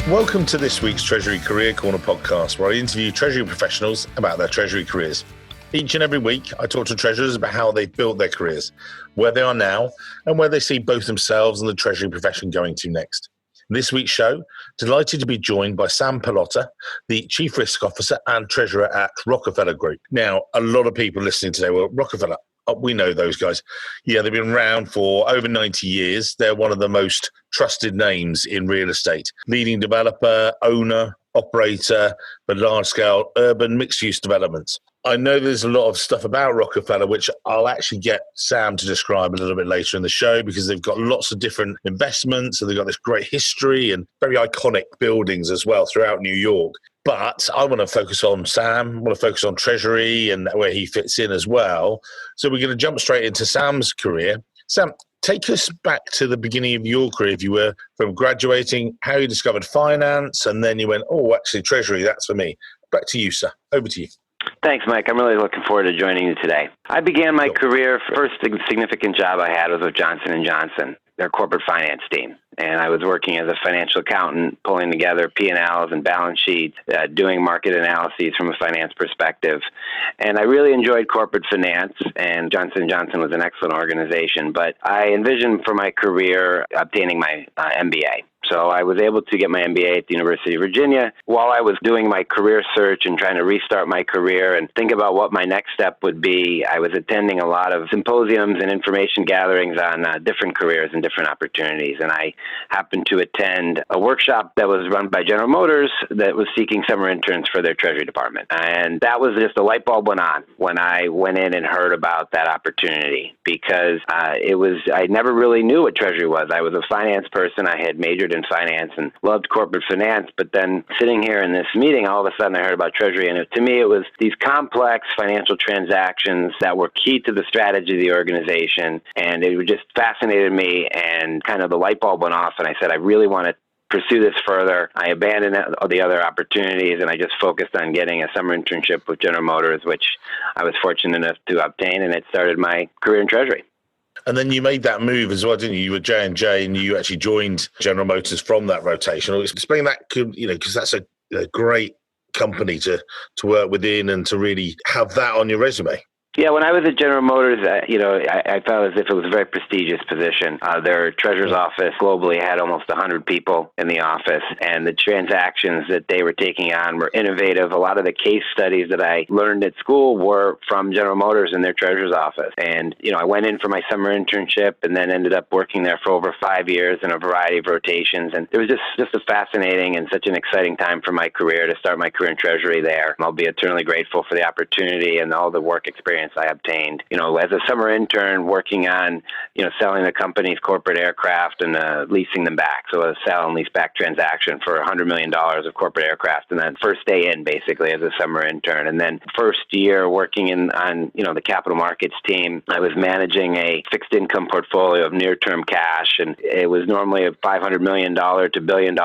Welcome to this week's Treasury Career Corner podcast, where I interview Treasury professionals about their Treasury careers. Each and every week, I talk to treasurers about how they've built their careers, where they are now, and where they see both themselves and the Treasury profession going to next. This week's show, delighted to be joined by Sam Pallotta, the Chief Risk Officer and Treasurer at Rockefeller Group. Now, a lot of people listening today, well, Rockefeller, we know those guys. Yeah, they've been around for over 90 years. They're one of the most trusted names in real estate. Leading developer, owner, operator for large-scale urban mixed-use developments. I know there's a lot of stuff about Rockefeller, which I'll actually get Sam to describe a little bit later in the show, because they've got lots of different investments and they've got this great history and very iconic buildings as well throughout New York. But I want to focus on Sam, I want to focus on Treasury and where he fits in as well. So we're going to jump straight into Sam's career. Sam, take us back to the beginning of your career, if you were, from graduating, how you discovered finance, and then you went, oh, actually, Treasury, that's for me. Back to you, sir. Over to you. Thanks, Mike. I'm really looking forward to joining you today. I began my career, first significant job I had was with Johnson & Johnson, their corporate finance team. And I was working as a financial accountant, pulling together P&Ls and balance sheets, doing market analyses from a finance perspective. And I really enjoyed corporate finance, and Johnson & Johnson was an excellent organization. But I envisioned for my career obtaining my MBA. So I was able to get my MBA at the University of Virginia. While I was doing my career search and trying to restart my career and think about what my next step would be, I was attending a lot of symposiums and information gatherings on different careers and different opportunities. And I happened to attend a workshop that was run by General Motors that was seeking summer interns for their Treasury department. And that was just a light bulb went on when I went in and heard about that opportunity, because I never really knew what Treasury was. I was a finance person. I had majored in finance and loved corporate finance, but then sitting here in this meeting, all of a sudden I heard about Treasury, and to me it was these complex financial transactions that were key to the strategy of the organization, and it just fascinated me, and kind of the light bulb went off, and I said, I really want to pursue this further. I abandoned the other opportunities, and I just focused on getting a summer internship with General Motors, which I was fortunate enough to obtain, and it started my career in Treasury. And then you made that move as well, didn't you? You were J&J and you actually joined General Motors from that rotation. Explain that, because that's a great company to work within and to really have that on your resume. Yeah, when I was at General Motors, I felt as if it was a very prestigious position. Their treasurer's office globally had almost 100 people in the office, and the transactions that they were taking on were innovative. A lot of the case studies that I learned at school were from General Motors in their treasurer's office. And, I went in for my summer internship and then ended up working there for over 5 years in a variety of rotations. And it was just a fascinating and such an exciting time for my career to start my career in Treasury there. I'll be eternally grateful for the opportunity and all the work experience I obtained, as a summer intern working on, selling the company's corporate aircraft and leasing them back. So a sell and lease back transaction for $100 million of corporate aircraft. And then first day in basically as a summer intern. And then first year working on the capital markets team, I was managing a fixed income portfolio of near-term cash. And it was normally a $500 million to $1 billion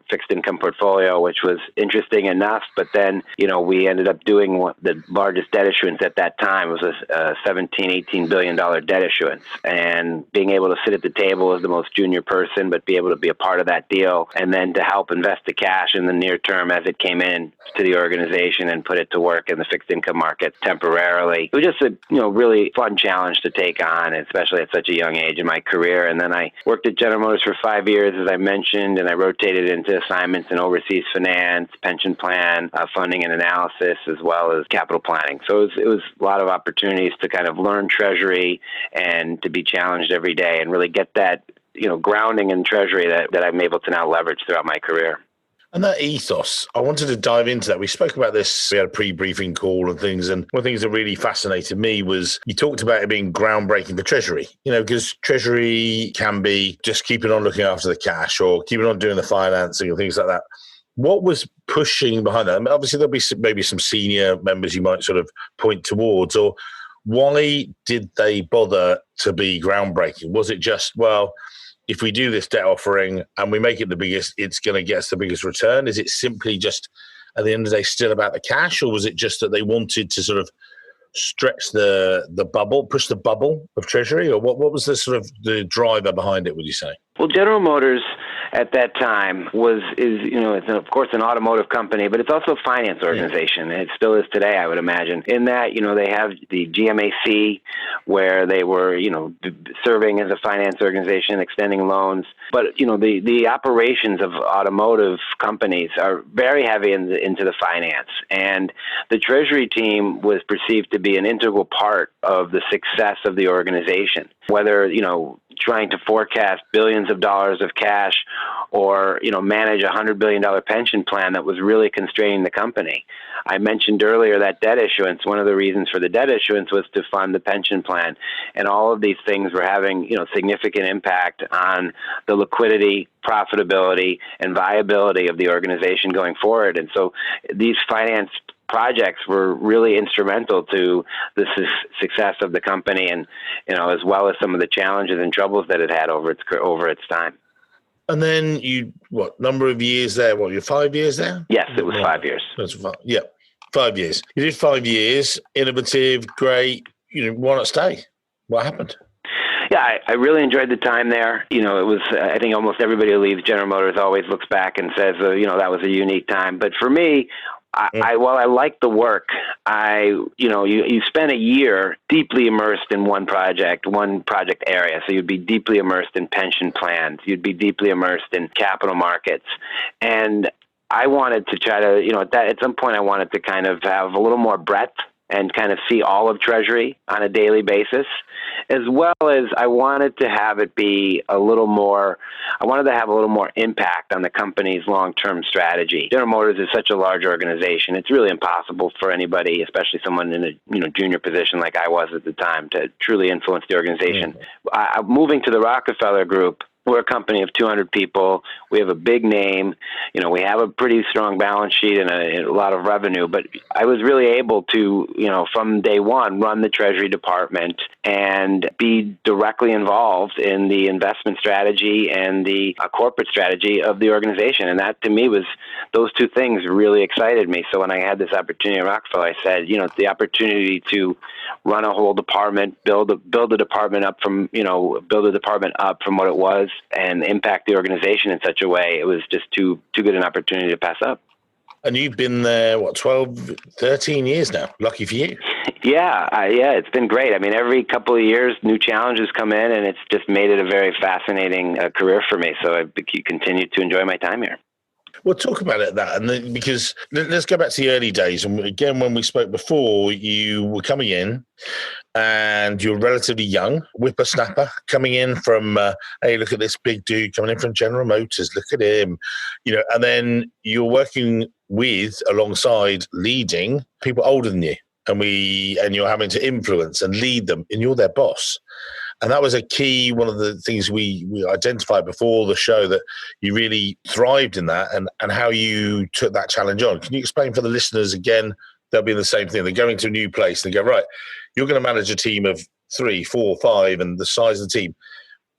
fixed income portfolio, which was interesting enough. But then, we ended up doing the largest debt issuance at that time was a $17-18 billion debt issuance, and being able to sit at the table as the most junior person, but be able to be a part of that deal, and then to help invest the cash in the near term as it came in to the organization and put it to work in the fixed income market temporarily. It was just a really fun challenge to take on, especially at such a young age in my career. And then I worked at General Motors for 5 years, as I mentioned, and I rotated into assignments in overseas finance, pension plan, funding and analysis, as well as capital planning. So it was a lot of opportunities to kind of learn Treasury and to be challenged every day and really get that, grounding in Treasury that I'm able to now leverage throughout my career. And that ethos, I wanted to dive into that. We spoke about this, we had a pre-briefing call and things, and one of the things that really fascinated me was you talked about it being groundbreaking for Treasury, because Treasury can be just keeping on looking after the cash or keeping on doing the financing and things like that. What was pushing behind that? I mean, obviously, there'll be maybe some senior members you might sort of point towards, or why did they bother to be groundbreaking? Was it just, well, if we do this debt offering and we make it the biggest, it's going to get us the biggest return? Is it simply just, at the end of the day, still about the cash, or was it just that they wanted to sort of stretch the bubble, push the bubble of Treasury, or what was the sort of the driver behind it, would you say? Well, General Motors at that time it's of course an automotive company, but it's also a finance organization. It still is today, I would imagine. In that, they have the GMAC, where they were, serving as a finance organization, extending loans. But, the operations of automotive companies are very heavy into the finance. And the Treasury team was perceived to be an integral part of the success of the organization, whether, trying to forecast billions of dollars of cash or, manage a $100 billion pension plan that was really constraining the company. I mentioned earlier that debt issuance. One of the reasons for the debt issuance was to fund the pension plan. And all of these things were having, significant impact on the liquidity, profitability, and viability of the organization going forward. And so these finance projects were really instrumental to the success of the company, and as well as some of the challenges and troubles that it had over its time. And then number of years there? You're 5 years there? Yes, it was 5 years. Yeah, 5 years. You did 5 years, innovative, great. Why not stay? What happened? Yeah, I really enjoyed the time there. It was, I think almost everybody who leaves General Motors always looks back and says, that was a unique time. But for me, while I liked the work, you spent a year deeply immersed in one project area. So you'd be deeply immersed in pension plans. You'd be deeply immersed in capital markets. And I wanted to try to, at some point I wanted to kind of have a little more breadth and kind of see all of Treasury on a daily basis, as well as I wanted to have it be I wanted to have a little more impact on the company's long-term strategy. General Motors is such a large organization. It's really impossible for anybody, especially someone in a junior position like I was at the time, to truly influence the organization. Moving to the Rockefeller Group, we're a company of 200 people. We have a big name. We have a pretty strong balance sheet and a lot of revenue. But I was really able to, from day one, run the Treasury department and be directly involved in the investment strategy and the corporate strategy of the organization. And that, to me, those two things really excited me. So when I had this opportunity at Rockefeller, I said, it's the opportunity to run a whole department, build a department up from what it was, and impact the organization in such a way. It was just too good an opportunity to pass up. And you've been there, 12, 13 years now. Lucky for you. Yeah, it's been great. I mean, every couple of years, new challenges come in, and it's just made it a very fascinating career for me. So I continue to enjoy my time here. We'll talk about that, because let's go back to the early days. And again, when we spoke before, you were coming in and you're relatively young, whippersnapper, coming in from, hey, look at this big dude coming in from General Motors, look at him, and then you're working alongside leading people older than you, and you're having to influence and lead them, and you're their boss. And that was one of the things we identified before the show, that you really thrived in that, and how you took that challenge on. Can you explain for the listeners again? They'll be in the same thing. They're going to a new place. They go, right, you're going to manage a team of 3, 4, 5, and the size of the team,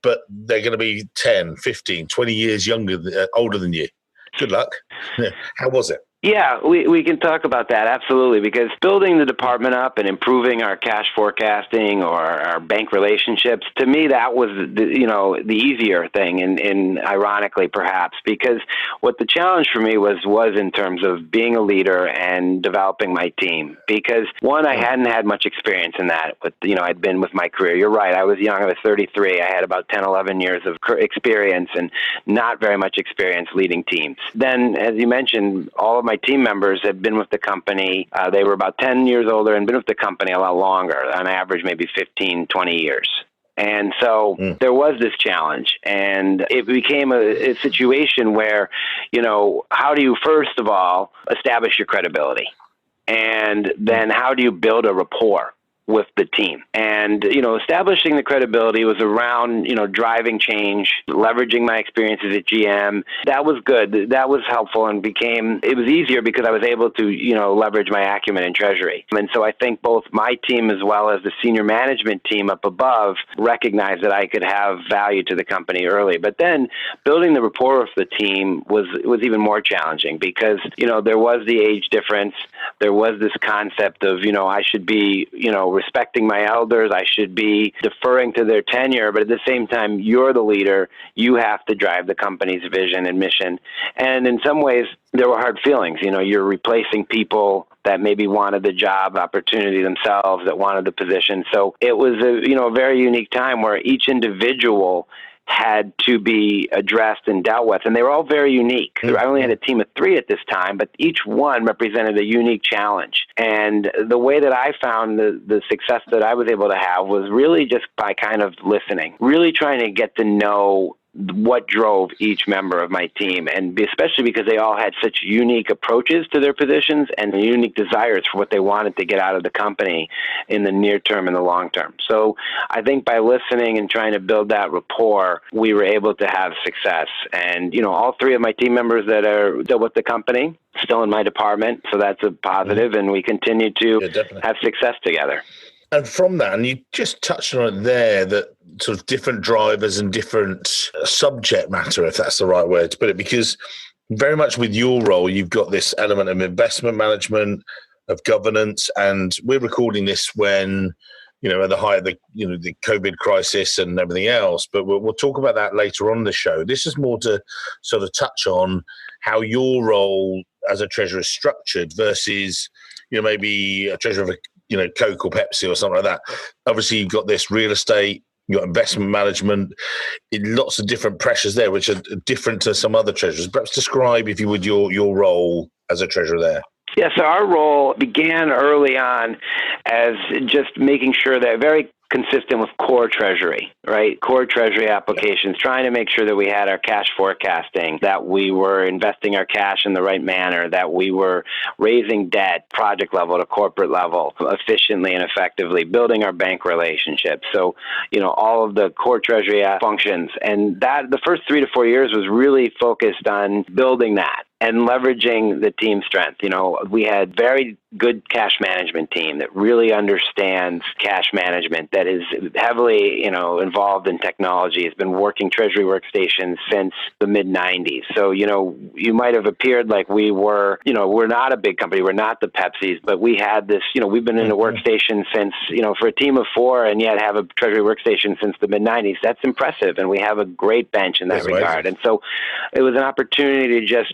but they're going to be 10, 15, 20 years older than you. Good luck. How was it? Yeah, we can talk about that, absolutely, because building the department up and improving our cash forecasting or our bank relationships, to me, that was the easier thing, and ironically, perhaps, because what the challenge for me was in terms of being a leader and developing my team. Because one, I hadn't had much experience in that, but I'd been with my career. You're right, I was young. I was 33. I had about 10, 11 years of experience and not very much experience leading teams. Then, as you mentioned, all of my team members had been with the company. They were about 10 years older and been with the company a lot longer, on average maybe 15, 20 years. And so there was this challenge, and it became a situation where, how do you, first of all, establish your credibility? And then how do you build a rapport with the team? And, establishing the credibility was around, driving change, leveraging my experiences at GM. That was good. That was helpful, and it was easier because I was able to, leverage my acumen in Treasury. And so I think both my team as well as the senior management team up above recognized that I could have value to the company early. But then building the rapport with the team was even more challenging because, there was the age difference. There was this concept of, I should be, respecting my elders. I should be deferring to their tenure, but at the same time, you're the leader. You have to drive the company's vision and mission. And in some ways, there were hard feelings. You're replacing people that maybe wanted the job opportunity themselves, that wanted the position. So it was a very unique time where each individual had to be addressed and dealt with, and they were all very unique. Mm-hmm. I only had a team of 3 at this time, but each one represented a unique challenge. And the way that I found the success that I was able to have was really just by kind of listening, really trying to get to know what drove each member of my team, and especially because they all had such unique approaches to their positions and unique desires for what they wanted to get out of the company in the near term and the long term. So I think by listening and trying to build that rapport, we were able to have success. And, all 3 of my team members that are still with the company, still in my department, so that's a positive, and we continue to have success together. And from that, and you just touched on it there, that sort of different drivers and different subject matter, if that's the right way to put it, because very much with your role, you've got this element of investment management, of governance, and we're recording this when, at the height of the COVID crisis and everything else, but we'll talk about that later on in the show. This is more to sort of touch on how your role as a treasurer is structured versus, maybe a treasurer of a Coke or Pepsi or something like that. Obviously, you've got this real estate, you've got investment management, lots of different pressures there, which are different to some other treasurers. Perhaps describe, if you would, your role as a treasurer there. Yes, our role began early on as just making sure that very consistent with core treasury, right? Core treasury applications, trying to make sure that we had our cash forecasting, that we were investing our cash in the right manner, that we were raising debt project level to corporate level efficiently and effectively, building our bank relationships. So, all of the core treasury functions. And that the first 3 to 4 years was really focused on building that and leveraging the team strength. We had very good cash management team that really understands cash management, that is heavily, involved in technology, has been working Treasury workstations since the mid-90s. So, you might have appeared like we were, we're not a big company, we're not the Pepsis, but we had this, we've been in a workstation since, for a team of 4 and yet have a Treasury workstation since the mid-90s. That's impressive. And we have a great bench in that regard. And so it was an opportunity to just,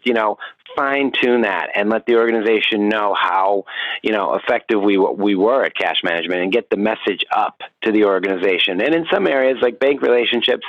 fine-tune that and let the organization know how, effective we were at cash management and get the message up to the organization. And in some areas, like bank relationships,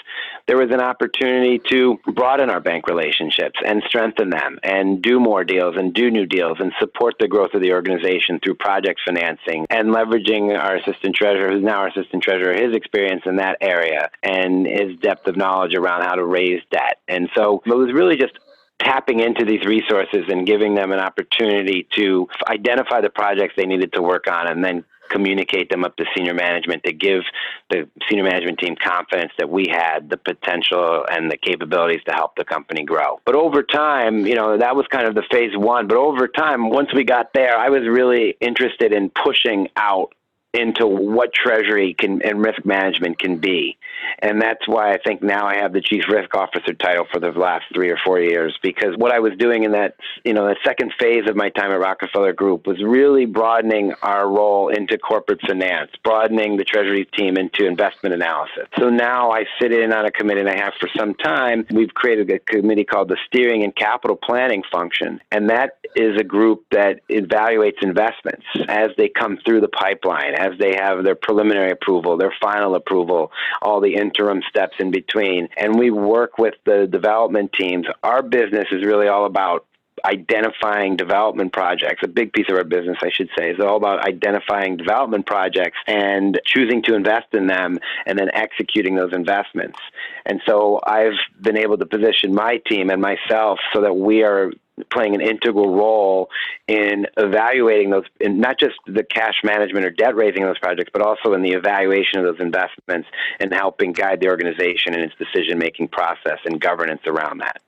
there was an opportunity to broaden our bank relationships and strengthen them and do more deals and do new deals and support the growth of the organization through project financing and leveraging our assistant treasurer, who's now our assistant treasurer, his experience in that area and his depth of knowledge around how to raise debt. And so it was really just tapping into these resources and giving them an opportunity to identify the projects they needed to work on and then communicate them up to senior management to give the senior management team confidence that we had the potential and the capabilities to help the company grow. But over time, that was kind of the phase 1. But over time, once we got there, I was really interested in pushing out into what Treasury can and risk management can be. And that's why I think now I have the Chief Risk Officer title for the last 3 or 4 years, because what I was doing in that, that second phase of my time at Rockefeller Group was really broadening our role into corporate finance, broadening the Treasury team into investment analysis. So now I sit in on a committee, and I have for some time. We've created a committee called the Steering and Capital Planning Function, and that is a group that evaluates investments as they come through the pipeline, as they have their preliminary approval, their final approval, all the interim steps in between. And we work with the development teams. Our business is really all about identifying development projects. A big piece of our business, I should say, is all about identifying development projects and choosing to invest in them and then executing those investments. And so I've been able to position my team and myself so that we are playing an integral role in evaluating those, in not just the cash management or debt raising of those projects, but also in the evaluation of those investments and helping guide the organization in its decision-making process and governance around that.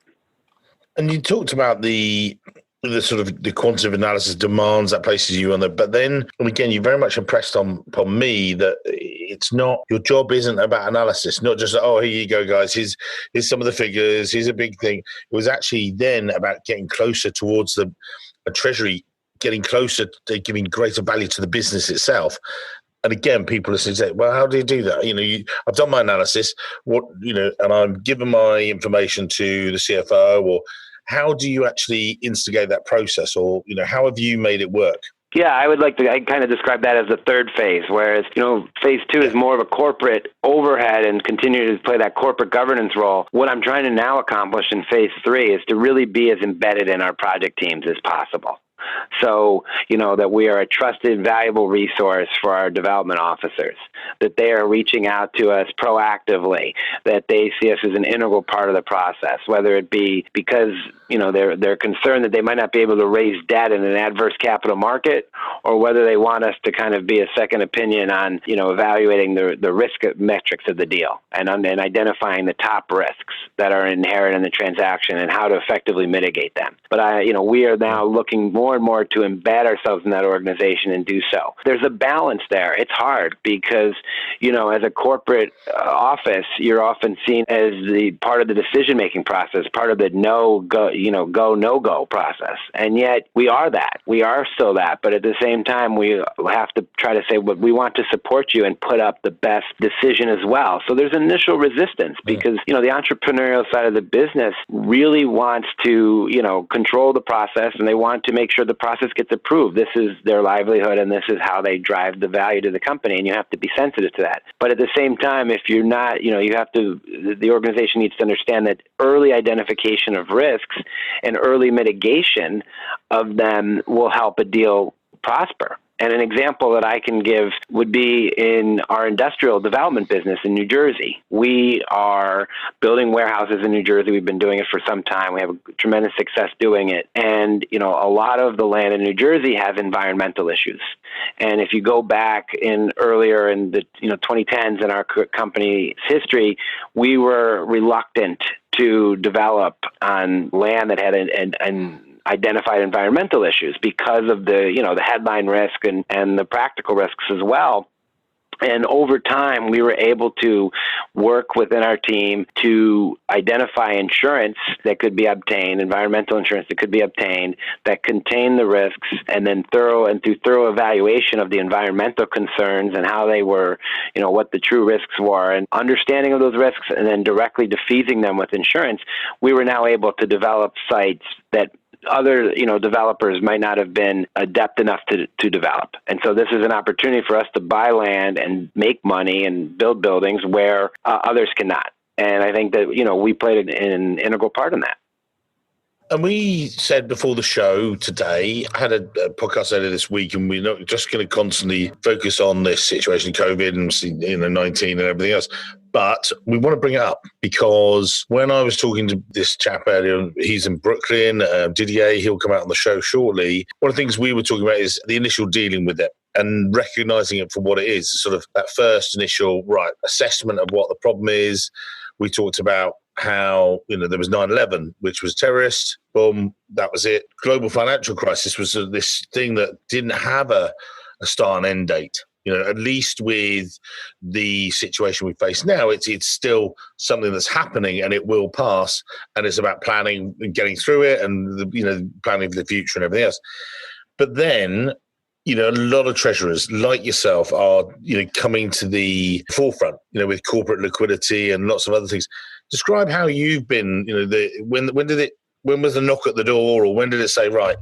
And you talked about the sort of the quantitative analysis demands that places you on there. But then, and again, you very much impressed upon me that it's not, your job isn't about analysis, not just, oh, here you go, guys, here's some of the figures, here's a big thing. It was actually then about getting closer towards a treasury, getting closer to giving greater value to the business itself. And again, people listen say, well, how do you do that? I've done my analysis, and I'm giving my information to the CFO, or how do you actually instigate that process? Or, how have you made it work? Yeah, I kind of describe that as the third phase, whereas, phase two is more of a corporate overhead and continue to play that corporate governance role. What I'm trying to now accomplish in phase three is to really be as embedded in our project teams as possible. So, that we are a trusted, valuable resource for our development officers, that they are reaching out to us proactively, that they see us as an integral part of the process, whether it be because, they're concerned that they might not be able to raise debt in an adverse capital market, or whether they want us to kind of be a second opinion on, evaluating the risk metrics of the deal and identifying the top risks that are inherent in the transaction and how to effectively mitigate them. But we are now looking more and more to embed ourselves in that organization and do so. There's a balance there. It's hard because, as a corporate office, you're often seen as the part of the decision-making process, part of the no-go process. And yet we are that. We are still that. But at the same time, we have to try to say, well, we want to support you and put up the best decision as well. So there's initial resistance because, the entrepreneurial side of the business really wants to, control the process, and they want to make sure the process gets approved. This is their livelihood, and this is how they drive the value to the company, and you have to be sensitive to that. But at the same time, if you're not, the organization needs to understand that early identification of risks and early mitigation of them will help a deal prosper. And an example that I can give would be in our industrial development business in New Jersey. We are building warehouses in New Jersey. We've been doing it for some time. We have tremendous success doing it. And, a lot of the land in New Jersey has environmental issues. And if you go back earlier in the 2010s in our company's history, we were reluctant to develop on land that had an identified environmental issues because of the headline risk and the practical risks as well. And over time, we were able to work within our team to identify insurance that could be obtained, environmental insurance that could be obtained, that contain the risks, and then through thorough evaluation of the environmental concerns and how they were, what the true risks were, and understanding of those risks, and then directly defeasing them with insurance, we were now able to develop sites that other, developers might not have been adept enough to develop. And so this is an opportunity for us to buy land and make money and build buildings where others cannot. And I think that, we played an integral part in that. And we said before the show today, I had a podcast earlier this week, and we're not just going to constantly focus on this situation, COVID and 19 and everything else. But we want to bring it up because when I was talking to this chap earlier, he's in Brooklyn, Didier, he'll come out on the show shortly. One of the things we were talking about is the initial dealing with it and recognizing it for what it is, sort of that first initial assessment of what the problem is. We talked about how, there was 9/11, which was terrorist. Boom, that was it. Global financial crisis was this thing that didn't have a start and end date. At least with the situation we face now, it's still something that's happening and it will pass. And it's about planning and getting through it and, planning for the future and everything else. But then, a lot of treasurers like yourself are, coming to the forefront, with corporate liquidity and lots of other things. Describe how you've been, when was the knock at the door, or when did it say, right,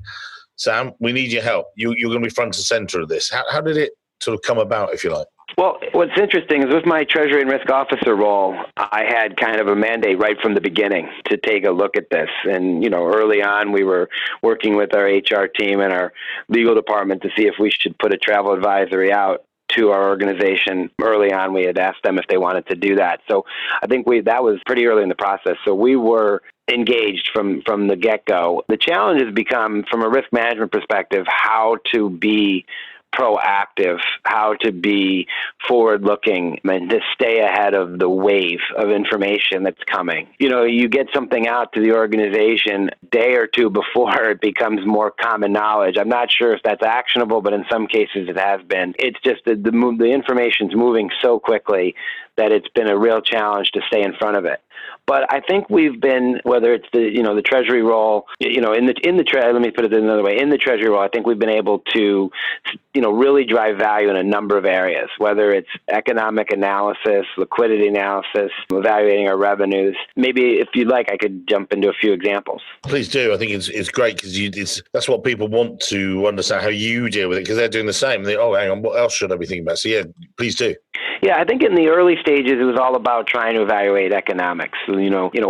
Sam, we need your help. You're going to be front and center of this. How did it sort of come about, if you like? Well, what's interesting is with my Treasury and Risk Officer role, I had kind of a mandate right from the beginning to take a look at this. And, early on, we were working with our HR team and our legal department to see if we should put a travel advisory out to our organization. Early on, we had asked them if they wanted to do that. So I think that was pretty early in the process. So we were engaged from the get-go. The challenge has become, from a risk management perspective, how to be proactive, how to be forward-looking, and to stay ahead of the wave of information that's coming. You get something out to the organization a day or two before it becomes more common knowledge. I'm not sure if that's actionable, but in some cases it has been. It's just that the information's moving so quickly that it's been a real challenge to stay in front of it. But I think we've been, whether it's the Treasury role, let me put it another way, in the Treasury role, I think we've been able to, really drive value in a number of areas, whether it's economic analysis, liquidity analysis, evaluating our revenues. Maybe if you'd like, I could jump into a few examples. Please do. I think it's great because that's what people want to understand, how you deal with it, because they're doing the same. Hang on, what else should I be thinking about? So yeah, please do. Yeah, I think in the early stages, it was all about trying to evaluate economics. So,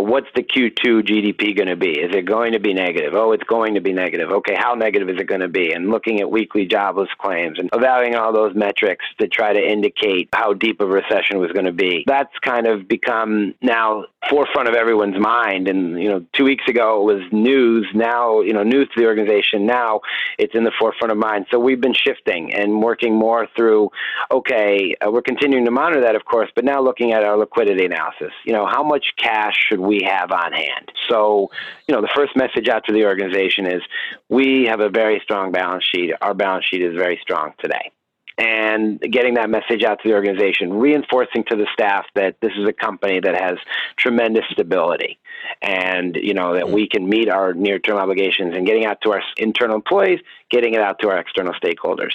what's the Q2 GDP going to be? Is it going to be negative? Oh, it's going to be negative. Okay, how negative is it going to be? And looking at weekly jobless claims and evaluating all those metrics to try to indicate how deep a recession was going to be. That's kind of become now forefront of everyone's mind. And, 2 weeks ago it was news. Now, news to the organization. Now it's in the forefront of mind. So we've been shifting and working more through, we're continuing to monitor that, of course, but now looking at our liquidity analysis. How much cash should we have on hand? So, the first message out to the organization is we have a very strong balance sheet. Our balance sheet is very strong today. And getting that message out to the organization, reinforcing to the staff that this is a company that has tremendous stability and, that we can meet our near-term obligations, and getting out to our internal employees, getting it out to our external stakeholders.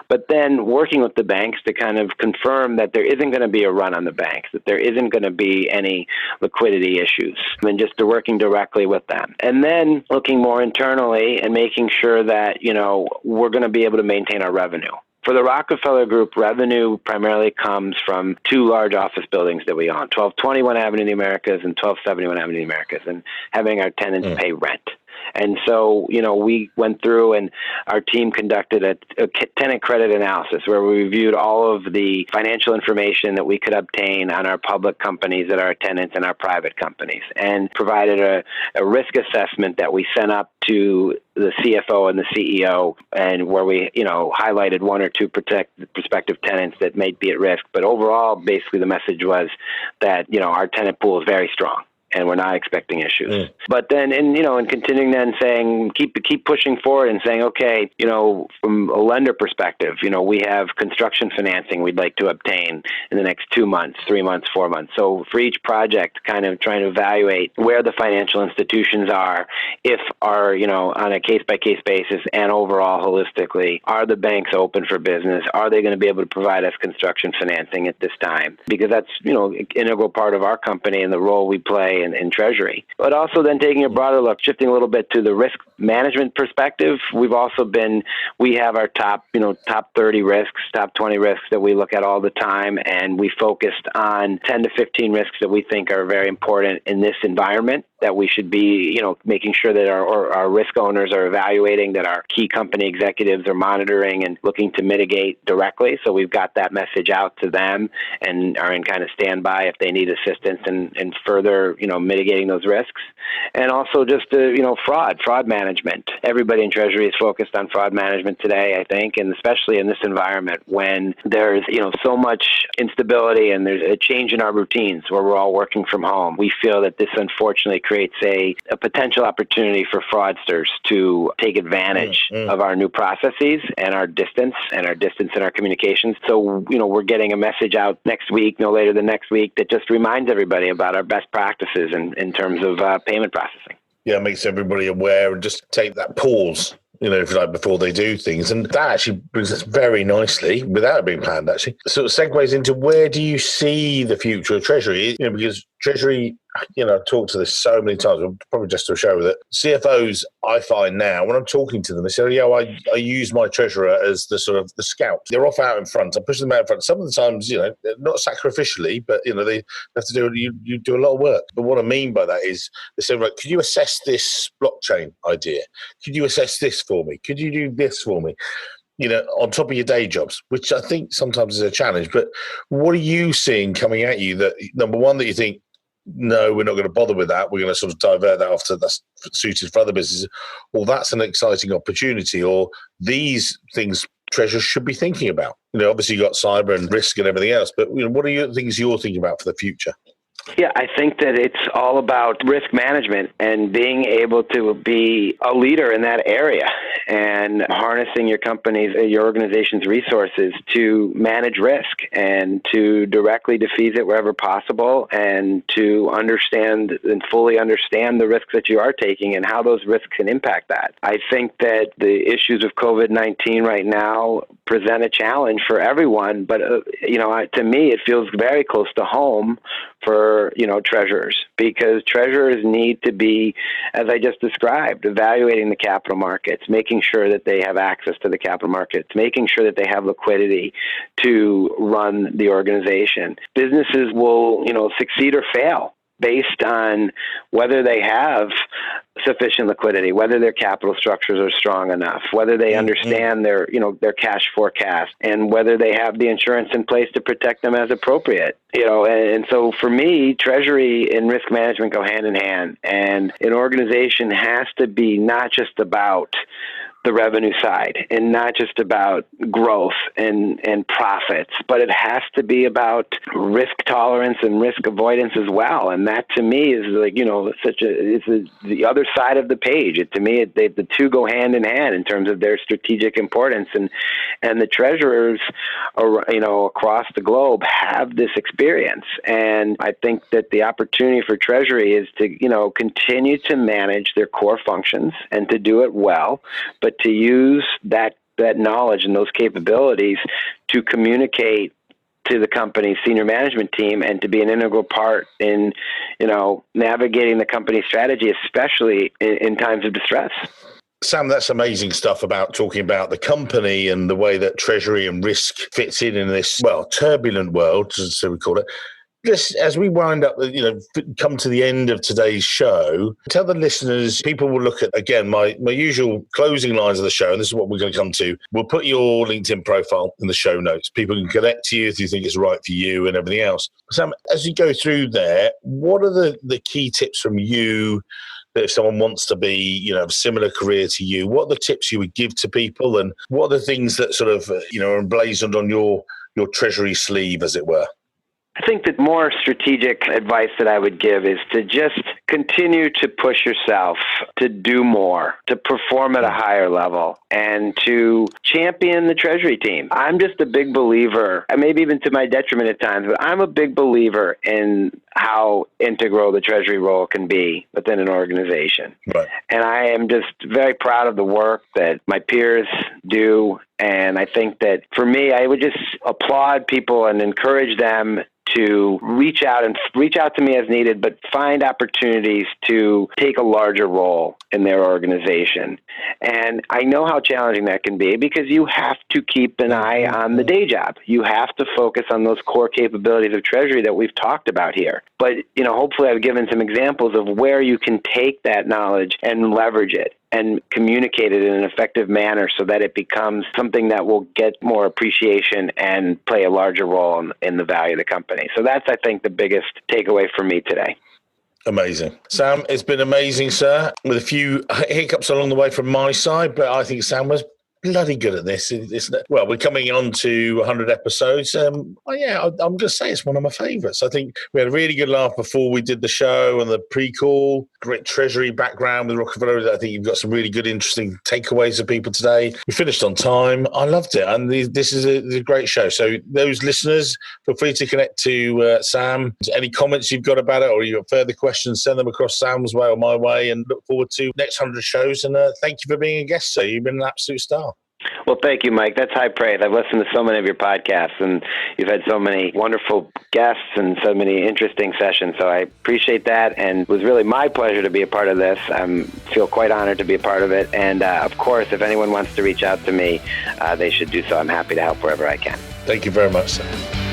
But then working with the banks to kind of confirm that there isn't going to be a run on the banks, that there isn't going to be any liquidity issues, and just working directly with them. And then looking more internally and making sure that, we're going to be able to maintain our revenue. For the Rockefeller Group, revenue primarily comes from two large office buildings that we own, 1221 Avenue of the Americas and 1271 Avenue of the Americas, and having our tenants pay rent. And so, we went through and our team conducted a tenant credit analysis where we reviewed all of the financial information that we could obtain on our public companies that are our tenants and our private companies, and provided a risk assessment that we sent up to the CFO and the CEO, and where we, highlighted one or two prospective tenants that may be at risk. But overall, basically the message was that, our tenant pool is very strong, and we're not expecting issues. But then, and continuing then saying, keep pushing forward and saying, okay, from a lender perspective, we have construction financing we'd like to obtain in the next 2 months, 3 months, 4 months. So for each project, kind of trying to evaluate where the financial institutions are, if are, on a case-by-case basis and overall holistically, are the banks open for business? Are they going to be able to provide us construction financing at this time? Because that's, an integral part of our company and the role we play in Treasury. But also then taking a broader look, shifting a little bit to the risk management perspective. We have our top 30 risks, top 20 risks that we look at all the time, and we focused on 10 to 15 risks that we think are very important in this environment, that we should be, making sure that our risk owners are evaluating, that our key company executives are monitoring and looking to mitigate directly. So we've got that message out to them and are in kind of standby if they need assistance in further, mitigating those risks. And also just, fraud management. Everybody in Treasury is focused on fraud management today, I think, and especially in this environment when there's, so much instability and there's a change in our routines where we're all working from home. We feel that this unfortunately creates a potential opportunity for fraudsters to take advantage of our new processes and our distance in our communications. So, we're getting a message out next week, no later than next week, that just reminds everybody about our best practices in terms of payment processing. Yeah, it makes everybody aware and just take that pause, if you like, before they do things. And that actually brings us very nicely, without it being planned, actually, sort of segues into where do you see the future of Treasury? Because Treasury, I've talked to this so many times, probably just to show that CFOs, I find now, when I'm talking to them, they say, I use my treasurer as the sort of the scout. They're off out in front. I push them out in front. Some of the times, not sacrificially, but, they have to do, you do a lot of work. But what I mean by that is they say, right, could you assess this blockchain idea? Could you assess this for me? Could you do this for me? On top of your day jobs, which I think sometimes is a challenge. But what are you seeing coming at you that, number one, that you think, no, we're not going to bother with that. We're going to sort of divert that off to that's suited for other businesses. Or that's an exciting opportunity. Or these things Treasury should be thinking about. Obviously you've got cyber and risk and everything else. But what are your things you're thinking about for the future? Yeah, I think that it's all about risk management and being able to be a leader in that area and harnessing your organization's resources to manage risk and to directly defease it wherever possible and to understand and fully understand the risks that you are taking and how those risks can impact that. I think that the issues of COVID-19 right now present a challenge for everyone, but to me, it feels very close to home for treasurers, because treasurers need to be, as I just described, evaluating the capital markets, making sure that they have access to the capital markets, making sure that they have liquidity to run the organization. Businesses will, succeed or fail based on whether they have sufficient liquidity, whether their capital structures are strong enough, whether they understand their cash forecast, and whether they have the insurance in place to protect them as appropriate. And so for me, Treasury and risk management go hand in hand, and an organization has to be not just about the revenue side and not just about growth and profits, but it has to be about risk tolerance and risk avoidance as well. And that to me is the other side of the page. To me, the two go hand in hand in terms of their strategic importance. And the treasurers, across the globe have this experience. And I think that the opportunity for Treasury is to, continue to manage their core functions and to do it well, but to use that knowledge and those capabilities to communicate to the company's senior management team and to be an integral part in, navigating the company's strategy, especially in times of distress. Sam, that's amazing stuff about talking about the company and the way that Treasury and risk fits in this, turbulent world, so we call it. As we wind up, come to the end of today's show, tell the listeners, people will look at, again, my usual closing lines of the show, and this is what we're going to come to. We'll put your LinkedIn profile in the show notes. People can connect to you if you think it's right for you and everything else. Sam, as you go through there, what are the key tips from you that if someone wants to be, a similar career to you, what are the tips you would give to people, and what are the things that sort of, are emblazoned on your Treasury sleeve, as it were? I think that more strategic advice that I would give is to just continue to push yourself to do more, to perform at a higher level, and to champion the Treasury team. I'm just a big believer, and maybe even to my detriment at times, but I'm a big believer in how integral the Treasury role can be within an organization. Right. And I am just very proud of the work that my peers do. And I think that for me, I would just applaud people and encourage them to reach out to me as needed, but find opportunities to take a larger role in their organization. And I know how challenging that can be, because you have to keep an eye on the day job. You have to focus on those core capabilities of Treasury that we've talked about here. But, hopefully I've given some examples of where you can take that knowledge and leverage it and communicate it in an effective manner so that it becomes something that will get more appreciation and play a larger role in the value of the company. So that's, I think, the biggest takeaway for me today. Amazing. Sam, it's been amazing, sir, with a few hiccups along the way from my side, but I think Sam was bloody good at this. We're coming on to 100 episodes. I'm going to say it's one of my favourites. I think we had a really good laugh before we did the show and the pre-call. Great Treasury background with Rockefeller. I think you've got some really good, interesting takeaways for people today. We finished on time. I loved it. And this is a great show. So those listeners, feel free to connect to Sam. Any comments you've got about it, or you've got further questions, send them across Sam's way or my way, and look forward to next 100 shows. And thank you for being a guest, sir. You've been an absolute star. Well, thank you, Mike. That's high praise. I've listened to so many of your podcasts, and you've had so many wonderful guests and so many interesting sessions. So I appreciate that, and it was really my pleasure to be a part of this. I feel quite honored to be a part of it. And, of course, if anyone wants to reach out to me, they should do so. I'm happy to help wherever I can. Thank you very much, sir.